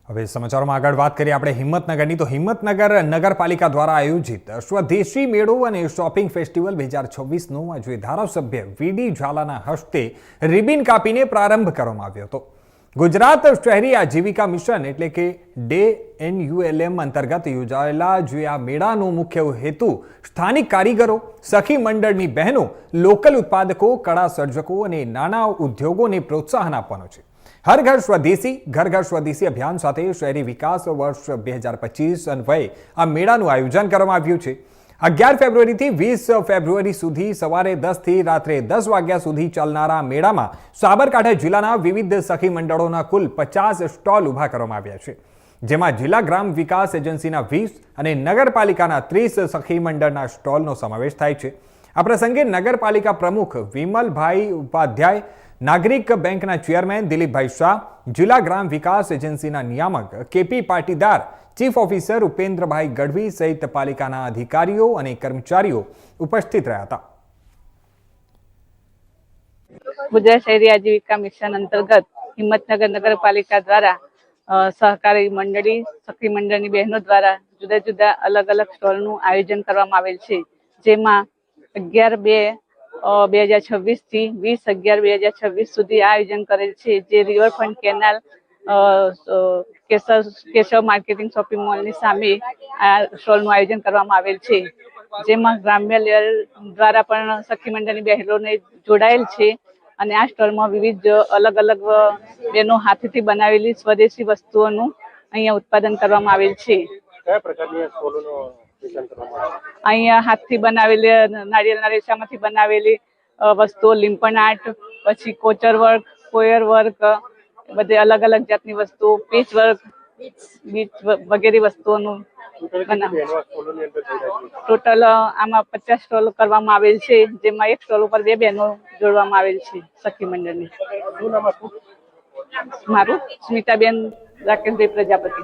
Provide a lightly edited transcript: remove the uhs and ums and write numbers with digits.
હવે સમાચારોમાં આગળ વાત કરીએ આપણે હિંમતનગરની તો હિંમતનગર નગરપાલિકા દ્વારા આયોજિત સ્વદેશી મેળો અને શોપિંગ ફેસ્ટિવલ 2026નો આજે ધારાસભ્ય વીડી ઝાલાના હસ્તે રિબિન કાપીને પ્રારંભ કરવામાં આવ્યો હતો। ગુજરાત શહેરી આજીવિકા મિશન એટલે કે DNULM અંતર્ગત યોજાયેલા જે આ મેળાનો મુખ્ય હેતુ સ્થાનિક કારીગરો, સખી મંડળની બહેનો, લોકલ ઉત્પાદકો, કળા સર્જકો અને નાના ઉદ્યોગોને પ્રોત્સાહન આપવાનો છે। हर घर स्वदेशी अभियान साथ शहरी विकास वर्ष 2025 अन्वये आ मेळानुं आयोजन करवामां आव्युं छे। 11 फेब्रुआरी थी 20 फेब्रुआरी सुधी सवारे 10 थी रात्रे 10 वाग्या सुधी चालनारा मेळामां साबरकांठा जिल्लाना विविध सखी मंडळोना कुल 50 स्टॉल उभा करवामां आव्या छे, जेमां जिल्ला ग्राम विकास एजन्सीना 20 અને नगरपालिकाना 30 सखी मंडळना स्टॉलनो समावेश थाय छे। आ प्रसंगे नगरपालिका प्रमुख विमलभाई उपाध्याय, नागरिक बैंकना चेरमेन दिलीपभाई शाह, जिला ग्राम विकास एजेंसीना नियामक K P Patidar, chief officer Upendrabhai Gadhvi सहित पालिकाना अधिकारीओ अने कर्मचारीओ उपस्थित रह्या हता। गुजरात शहरी आजीविका मिशन अंतर्गत हिम्मतनगर नगरपालिका द्वारा सहकारी मंडળી, सखी मंडळની બહેનો द्वारा जुदा जुदा अलग अलग સ્ટોલનું આયોજન કરવામાં આવેલ છે, જેમાં 11/2/2026 થી 20/11/2026 સુધી આયોજન કરેલ છે, જે riverfront canal Keshav marketing shopping મોલની સામે આ સ્ટોલનું આયોજન કરવામાં આવેલ છે, જેમાં ગ્રામ્ય લેવલ દ્વારા પણ સખી મંડળની બહેનોને જોડાયેલ છે અને આ સ્ટોલમાં વિવિધ અલગ અલગ બહેનો હાથથી બનાવેલી સ્વદેશી વસ્તુઓનું અહીંયા ઉત્પાદન કરવામાં આવેલ છે। કયા પ્રકારની સ્ટોલોનો ડિઝાઇન કરવામાં આવે છે? અહીંયા હાથથી બનાવેલી નાળિયેરના રેસામાંથી બનાવેલી વસ્તુઓ, લીંપણ આર્ટ, પછી કોચર વર્ક, કોયર વર્ક, બધી અલગ અલગ જાતની વસ્તુઓ, પીચ વર્ક, બીચ વગેરે વસ્તુઓનું ટોટલ આમાં 50 સ્ટોલ કરવામાં આવેલ છે, જેમાં એક સ્ટોલ ઉપર 2 બહેનો જોડવામાં આવેલ છે સખી મંડળની। મારું સ્મિતાબેન રાકેશભાઈ પ્રજાપતિ।